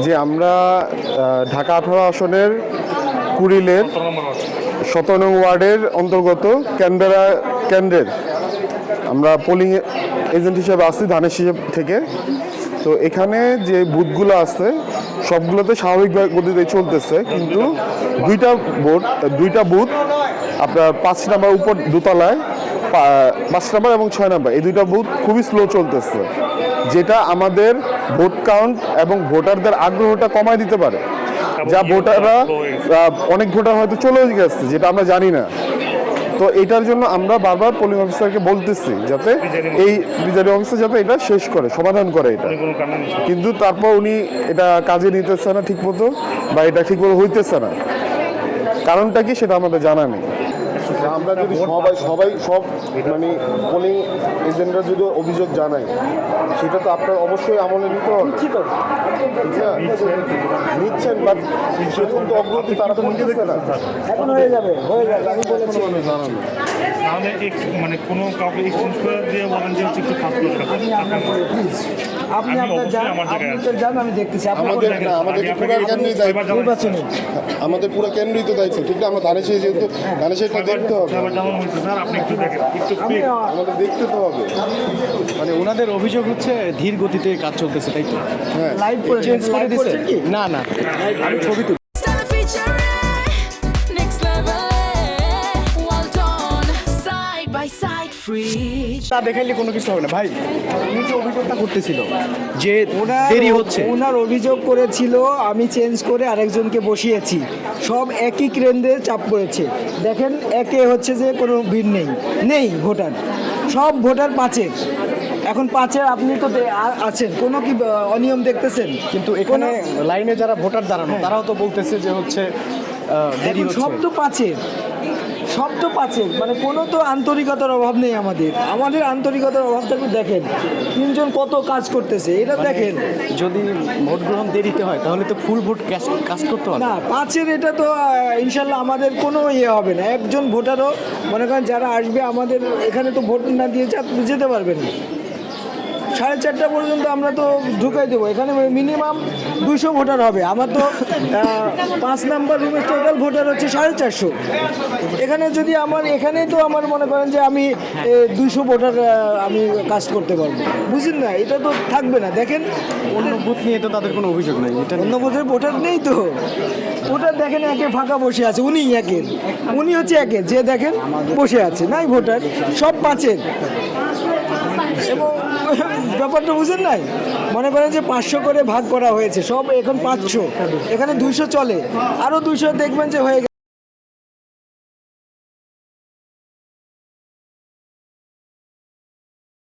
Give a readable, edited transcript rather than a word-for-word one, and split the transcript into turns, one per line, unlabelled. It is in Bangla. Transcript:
যে আমরা ঢাকা 18 আসনের কুড়িলের 17 নং ওয়ার্ডের অন্তর্গত ক্যানবেরা কেন্দ্রের আমরা পোলিং এজেন্ট হিসেবে আসছি ধানের শীষ থেকে। তো এখানে যে বুথগুলো আছে সবগুলোতে স্বাভাবিক গতিতে চলতেছে, কিন্তু দুইটা বুথ আপনার 5 নাম্বার উপর দোতলায় 5 নাম্বার এবং 6 নাম্বার এই দুইটা বুথ খুবই স্লো চলতেছে, যেটা আমাদের ভোট কাউন্ট এবং ভোটারদের আগ্রহটা কমায় দিতে পারে। যা ভোটাররা অনেক ভোটার হয়তো চলে গেছে যেটা আমরা জানি না। তো এটার জন্য আমরা বারবার পোলিং অফিসারকে বলতেছি যাতে এই প্রিজাইডিং অফিসার যাতে এটা শেষ করে, সমাধান করে এটা, কিন্তু তারপর উনি এটা কাজে নিতেছে না ঠিক মতো, বা এটা ঠিক মতো হইতেছে না। কারণটা কি সেটা আমাদের জানা নেই। আমরা যদি সব মানে পোলিং এজেন্টরা যদি অভিযোগ জানায় সেটা তো আপনার অবশ্যই আমলে নিতে হবে, নিচ্ছেন, বাট সেরকম তো অগ্রগতি তারা তো নিতেছে না।
এখন হয়ে যাবে আমি বলেছি
জানানো
তাহলে মানে কোনো কাউকে এক্সচেঞ্জ করে দিয়ে বলেন যে হচ্ছে একটু ফাঁস
প্লিজ আপনি আপনার যান আমি দেখতেছি
আমাদের পুরো কেন্দ্রই দায়িত্ব,
নির্বাচনে
আমাদের পুরো কেন্দ্রই তো দায়িত্ব, ঠিক না? আমরা ধানের শীষ যেহেতু ধানের শীষটা দেখতে হবে,
যেমন হয়েছে স্যার আপনি একটু দেখেন একটু
আমাদের দেখতে তো হবে।
মানে ওনাদের অভিযোগ হচ্ছে ধীর গতিতে কাজ চলতেছে, তাই তো?
হ্যাঁ,
লাইভ করে
চেঞ্জ করে দিচ্ছে
কি
না না আমি ছবি তুলি। তা দেখাইলে কোনো কিছু হবে না ভাই। উনি যে অভিযোগটা করতেছিল যে দেরি হচ্ছে,
ওনার অভিযোগ করেছিল আমি চেঞ্জ করে আরেকজনকে বসিয়েছি, সব একই কেন্দ্রে চাপ পড়েছে। দেখেন একে হচ্ছে যে কোনো ভিড় নেই ভোটার, সব ভোটার 5-এর। এখন 5-এর আপনি তো আছেন, কোনো কি অনিয়ম দেখতেছেন?
কিন্তু এখানে লাইনে যারা ভোটার দাঁড়ানো তারাও তো বলতেছে যে হচ্ছে দেরি হচ্ছে।
সব তো 5-এর, মানে কোনো তো আন্তরিকতার অভাব নেই। আমাদের আন্তরিকতার অভাবটা একটু দেখেন, 3 জন কত কাজ করতেছে এটা দেখেন।
যদি ভোট গ্রহণ দেরিতে হয় তাহলে তো ফুল ভোট কাজ করতে হবে
না 5-এর এটা তো ইনশাল্লাহ আমাদের কোনো ইয়ে হবে না। একজন ভোটারও মনে করেন যারা আসবে আমাদের এখানে তো ভোট না দিয়ে যেতে পারবেন না। 4:30 পর্যন্ত আমরা তো ঢুকাই দেবো। এখানে মিনিমাম 200 ভোটার হবে। আমার তো 5 নাম্বার রুমের টোটাল ভোটার হচ্ছে 450। এখানে যদি এখানেই তো আমার মনে করেন যে আমি 200 ভোটার আমি কাজ করতে পারবো, বুঝলেন না? এটা তো থাকবে না। দেখেন
অন্য বুথ নিয়ে তো তাদের কোনো অভিযোগ নেই, এটা
অন্য বুথের ভোটার নেই তো। ভোটার দেখেন একে ফাঁকা বসে আছে, উনি হচ্ছে একের যে দেখেন বসে আছে, নাই ভোটার, সব 5-এর। এবং ব্যাপারটা বুঝেন নাই, মনে করেন যে 500 করে ভাগ করা হয়েছে, সব এখন 500, এখানে 200 চলে, আরও 200 দেখবেন যে হয়ে গেছে।